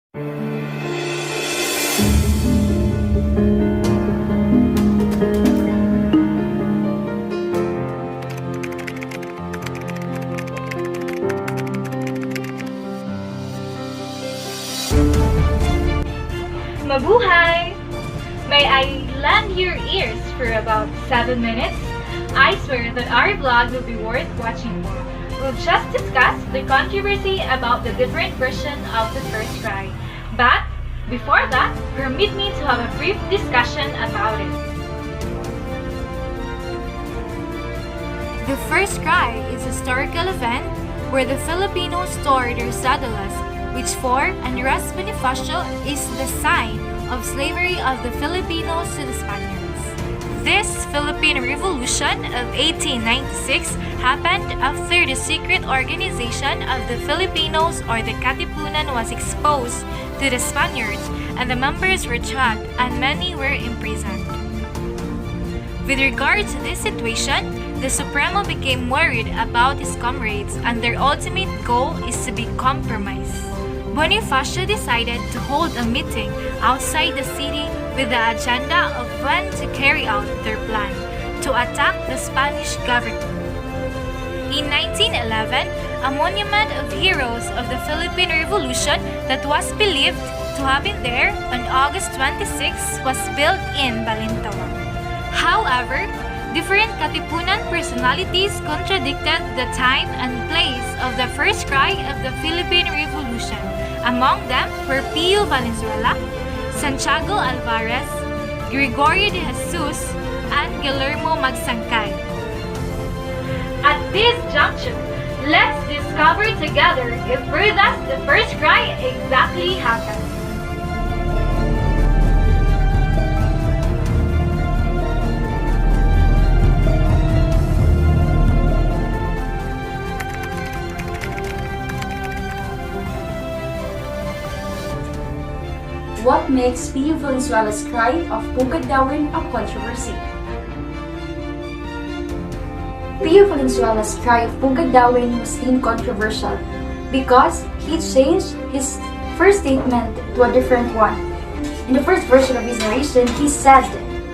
Mabuhay! May I lend your ears for about 7 minutes? I swear that our vlog will be worth watching for. We'll just discuss the controversy about the different version of the first cry. But before that, permit me to have a brief discussion about it. The first cry is a historical event where the Filipinos store their cédulas, which for Andres Bonifacio is the sign of slavery of the Filipinos to the Spaniards. This Philippine Revolution of 1896 happened after the secret organization of the Filipinos or the Katipunan was exposed to the Spaniards and the members were trapped and many were imprisoned. With regard to this situation, the Supremo became worried about his comrades and their ultimate goal is to be compromised. Bonifacio decided to hold a meeting outside the city with the agenda of when to carry out their plan to attack the Spanish government. In 1911, a monument of heroes of the Philippine Revolution that was believed to have been there on August 26 was built in Balintawak. However, different Katipunan personalities contradicted the time and place of the first cry of the Philippine Revolution. Among them were Pio Valenzuela, Santiago Alvarez, Gregorio de Jesus, and Guillermo Magsankay. At this juncture, let's discover together if where does the first cry exactly happened. What makes Pio Valenzuela's cry of Pugad Dawin a controversy? Pio Valenzuela's cry of Pugad Dawin was deemed controversial because he changed his first statement to a different one. In the first version of his narration, he said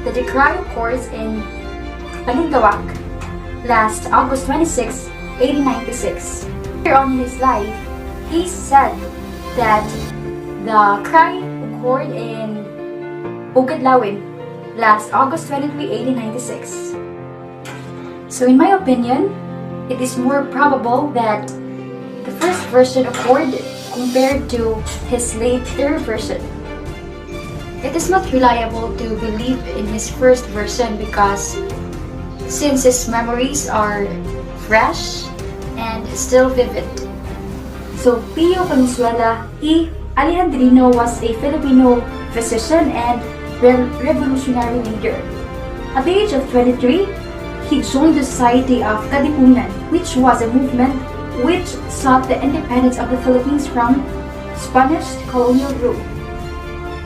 that the cry occurs in Balintawak last August 26, 1896. Later on in his life, he said that the cry occurred in Pugad-Lawin last August 23, 1896. So in my opinion, it is more probable that the first version occurred compared to his later version. It is not reliable to believe in his first version because since his memories are fresh and still vivid. So Pio Valenzuela y Alejandrino was a Filipino physician and revolutionary leader. At the age of 23, he joined the Society of Katipunan, which was a movement which sought the independence of the Philippines from Spanish colonial rule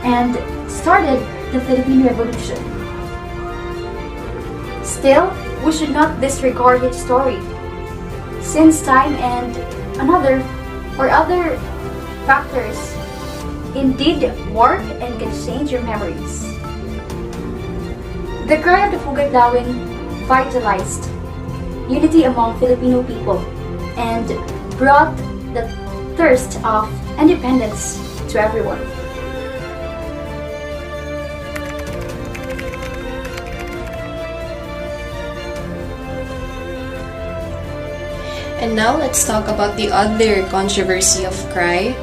and started the Philippine Revolution. Still, we should not disregard his story, since time and other factors indeed work and can change your memories. The cry of the Pugad-Lawin vitalized unity among Filipino people and brought the thirst of independence to everyone. And now let's talk about the other controversy of cry,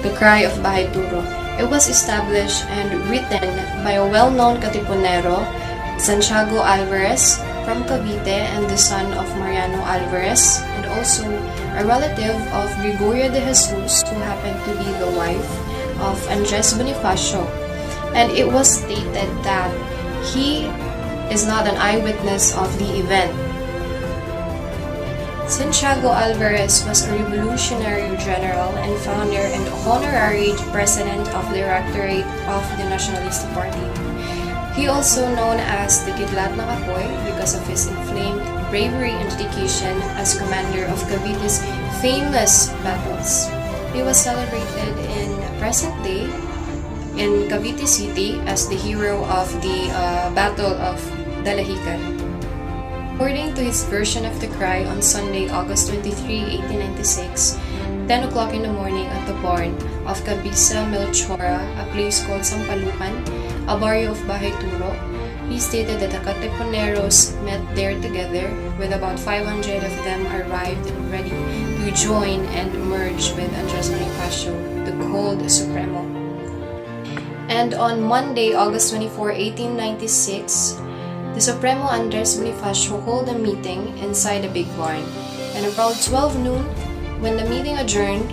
the cry of Bahay Turo. It was established and written by a well-known Katipunero, Santiago Alvarez from Cavite and the son of Mariano Alvarez, and also a relative of Gregorio de Jesus who happened to be the wife of Andres Bonifacio. And it was stated that he is not an eyewitness of the event. Santiago Alvarez was a revolutionary general and founder and honorary president of the Directorate of the Nationalist Party. He also known as the Kidlat na Kapoy because of his inflamed bravery and dedication as commander of Cavite's famous battles. He was celebrated in present day in Cavite City as the hero of the Battle of Dalahican. According to his version of the cry on Sunday, August 23, 1896, 10 o'clock in the morning at the barn of Cabisa Melchora, a place called Sampalucan, a barrio of Bahituro, he stated that the Katipuneros met there together, with about 500 of them arrived and ready to join and merge with Andres Bonifacio, the Gold Supremo. And on Monday, August 24, 1896, the Supremo Andres Bonifacio held a meeting inside a big barn, and around 12 noon, when the meeting adjourned,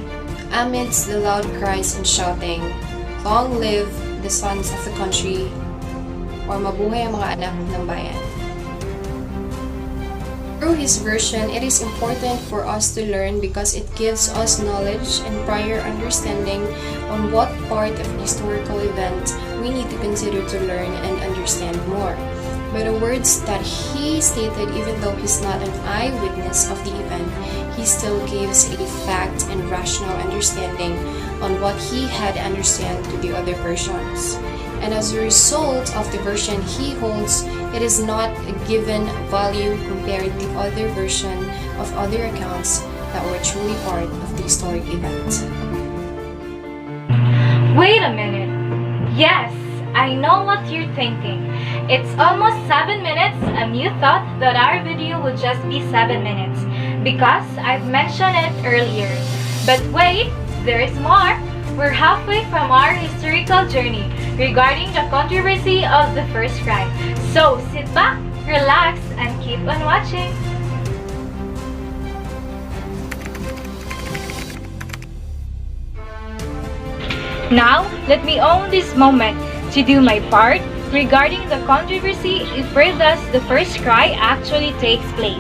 amidst the loud cries and shouting, "Long live the sons of the country," or "Mabuhay ang mga anak ng bayan." Through his version, it is important for us to learn because it gives us knowledge and prior understanding on what part of the historical event we need to consider to learn and understand more. By the words that he stated, even though he's not an eyewitness of the event, he still gives a fact and rational understanding on what he had understand to the other versions. And as a result of the version he holds, it is not a given value compared to other version of other accounts that were truly part of the historic event. Wait a minute. Yes, I know what you're thinking. It's almost 7 minutes and you thought that our video would just be 7 minutes because I've mentioned it earlier. But wait, there's more. We're halfway from our historical journey regarding the controversy of the first cry. So sit back, relax, and keep on watching. Now, let me own this moment to do my part regarding the controversy if where does the first cry actually takes place.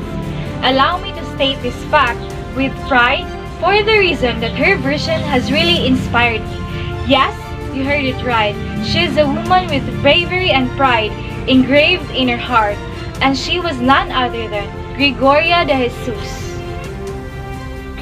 Allow me to state this fact with pride for the reason that her version has really inspired me. Yes, you heard it right. She is a woman with bravery and pride engraved in her heart, and she was none other than Gregoria de Jesus.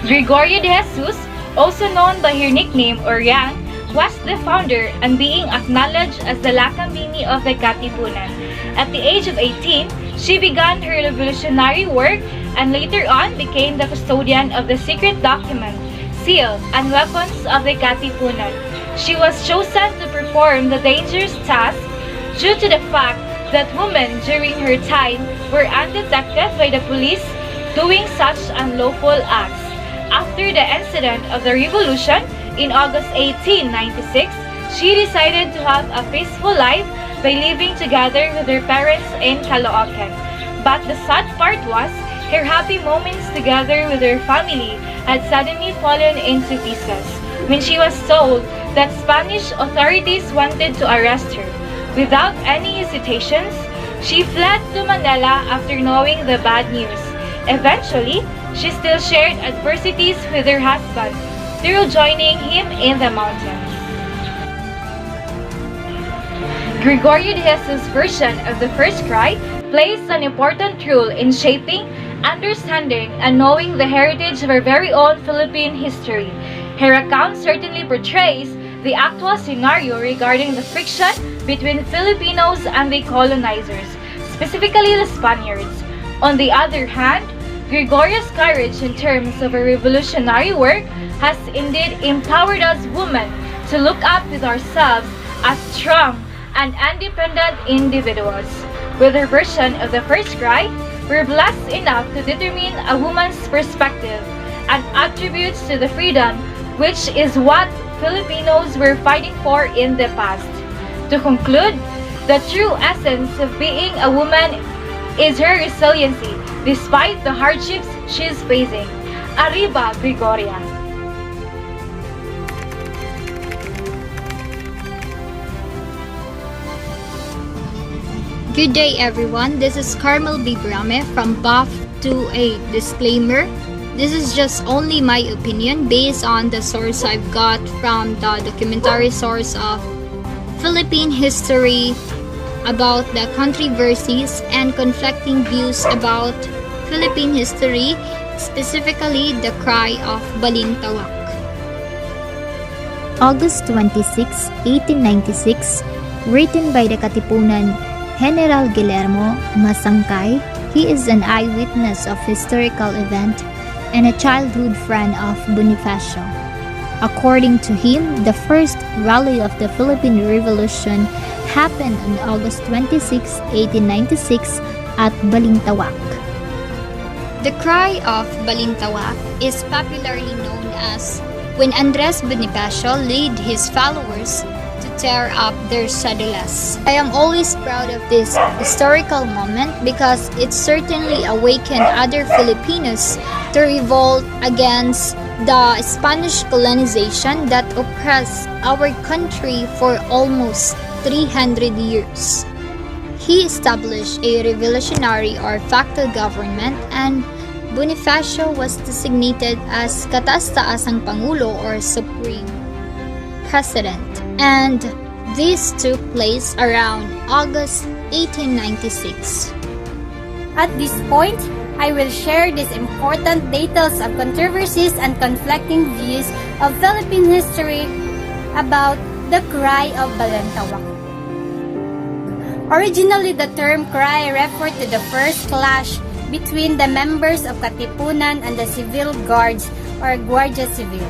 Gregoria de Jesus, also known by her nickname Oriang, was the founder and being acknowledged as the Lakambini of the Katipunan. At the age of 18, she began her revolutionary work and later on became the custodian of the secret document, seal, and weapons of the Katipunan. She was chosen to perform the dangerous task due to the fact that women during her time were undetected by the police doing such unlawful acts. After the incident of the revolution in August 1896, she decided to have a peaceful life by living together with her parents in Caloocan. But the sad part was, her happy moments together with her family had suddenly fallen into pieces when she was told that Spanish authorities wanted to arrest her. Without any hesitations, she fled to Manila after knowing the bad news. Eventually, she still shared adversities with her husband through joining him in the mountains. Gregorio de Jesus' version of the first cry plays an important role in shaping, understanding, and knowing the heritage of our very own Philippine history. Her account certainly portrays the actual scenario regarding the friction between Filipinos and the colonizers, specifically the Spaniards. On the other hand, Gregoria's courage in terms of her revolutionary work has indeed empowered us women to look up with ourselves as strong and independent individuals. With her version of the first cry, we're blessed enough to determine a woman's perspective and attributes to the freedom which is what Filipinos were fighting for in the past. To conclude, the true essence of being a woman is her resiliency despite the hardships she's facing. Arriba, Gregoria! Good day everyone, this is Carmel B. Brame from BUF 2A. Disclaimer, this is just only my opinion based on the source I've got from the documentary source of Philippine history about the controversies and conflicting views about Philippine history, specifically the cry of Balintawak. August 26, 1896, written by the Katipunan General Guillermo Masangkay. He is an eyewitness of historical event and a childhood friend of Bonifacio. According to him, the first rally of the Philippine Revolution happened on August 26, 1896 at Balintawak. The cry of Balintawak is popularly known as when Andres Bonifacio led his followers to tear up their cedulas. I am always proud of this historical moment because it certainly awakened other Filipinos to revolt against the Spanish colonization that oppressed our country for almost 300 years. He established a revolutionary or facto government, and Bonifacio was designated as Kataas-Taasang Pangulo or Supreme President. And this took place around August 1896. At this point, I will share these important details of controversies and conflicting views of Philippine history about the cry of Balintawak. Originally, the term cry referred to the first clash between the members of Katipunan and the civil guards or Guardia Civil.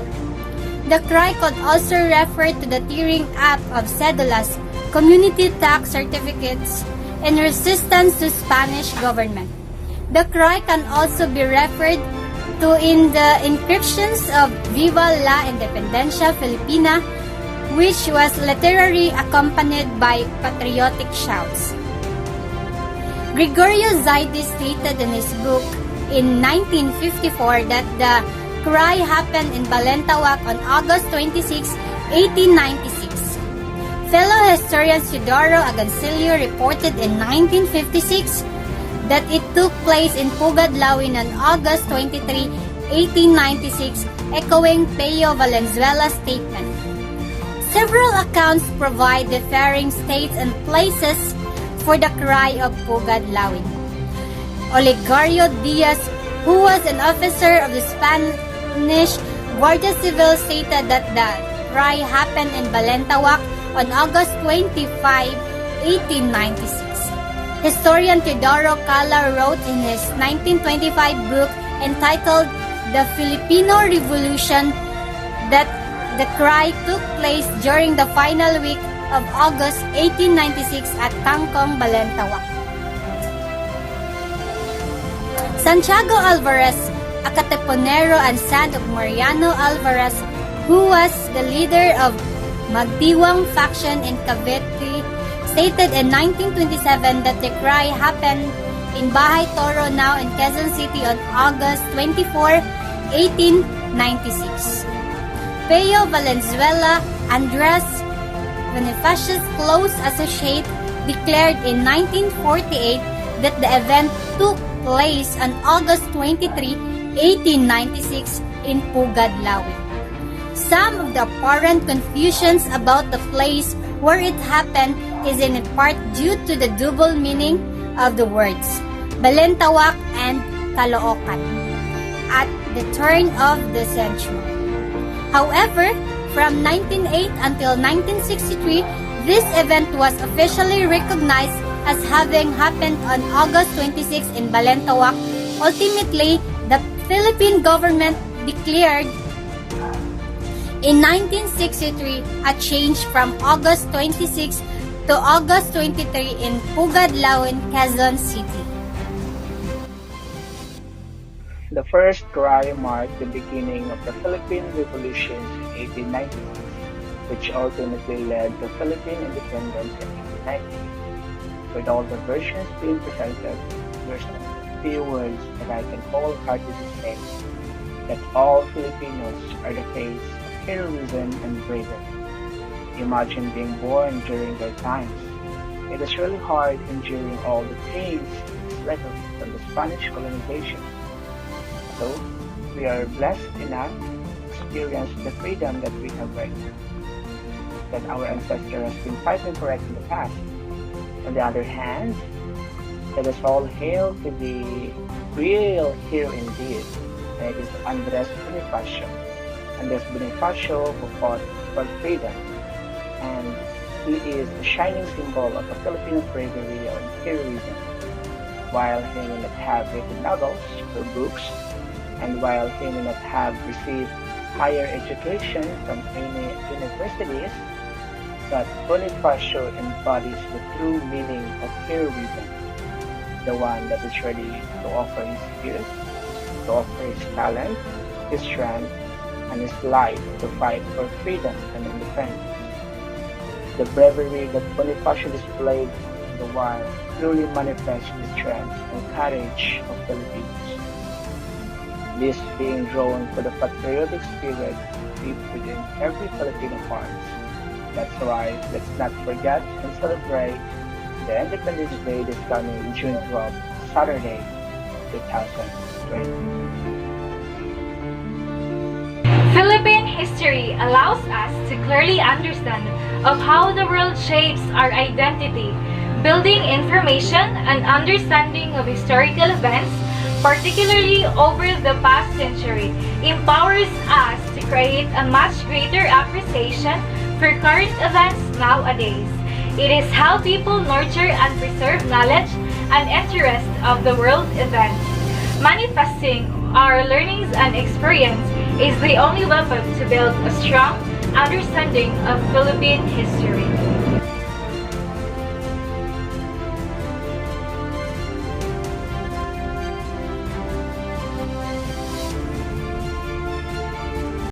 The cry could also refer to the tearing up of cedulas, community tax certificates, in resistance to Spanish government. The cry can also be referred to in the inscriptions of Viva la Independencia Filipina, which was literally accompanied by patriotic shouts. Gregorio Zaidi stated in his book in 1954 that the cry happened in Balintawak on August 26, 1896. Fellow historian Teodoro Agancillo reported in 1956 that it took place in Pugadlawin on August 23, 1896, echoing Peyo Valenzuela's statement. Several accounts provide differing dates and places for the cry of Pugadlawin. Olegario Diaz, who was an officer of the Spanish Guardia Civil, stated that the cry happened in Balintawak on August 25, 1896. Historian Teodoro Cala wrote in his 1925 book entitled The Filipino Revolution that the cry took place during the final week of August 1896 at Tangkong, Balintawak. Santiago Alvarez, a Katipunero and son of Mariano Alvarez, who was the leader of Magdiwang faction in Cavite, stated in 1927 that the cry happened in Bahay Toro, now in Quezon City, on August 24, 1896. Peyo Valenzuela, Andres Bonifacio's close associate, declared in 1948 that the event took place on August 23, 1896 in Pugadlawin. Some of the apparent confusions about the place where it happened is in part due to the double meaning of the words Balintawak and Caloocan at the turn of the century. However, from 1908 until 1963, this event was officially recognized as having happened on August 26 in Balintawak. Ultimately, the Philippine government declared in 1963 a change from August 26 to August 23 in Pugadlawin, Quezon City. The first cry marked the beginning of the Philippine Revolution in 1896, which ultimately led to Philippine independence in 1890. With all the versions being presented, there's a few words that I can wholeheartedly say that all Filipinos are the face of heroism and bravery. Imagine being born during their times. It is really hard enduring all the pains and struggles from the Spanish colonization. So, we are blessed enough to experience the freedom that we have right now, that our ancestor has been fighting for us in the past. On the other hand, let us all hail to the real hero indeed, and it is Andres Bonifacio, and there's Bonifacio who fought for freedom, and he is a shining symbol of a Filipino bravery and heroism. While he may not have written novels or books, and while he may not have received higher education from any universities, but Bonifacio embodies the true meaning of heroism, the one that is ready to offer his youth, to offer his talent, his strength, and his life to fight for freedom and independence. The bravery that Bonifacio displayed in the war truly manifests the strength and courage of Filipinos. This being drawn to the patriotic spirit deep within every Filipino heart. That's why let's not forget and celebrate the Independence Day this coming June 12th, Saturday, 2020. Philippine history allows us to clearly understand of how the world shapes our identity, building information and understanding of historical events, particularly over the past century, empowers us to create a much greater appreciation for current events nowadays. It is how people nurture and preserve knowledge and interest of the world events. Manifesting our learnings and experience is the only weapon to build a strong understanding of Philippine history.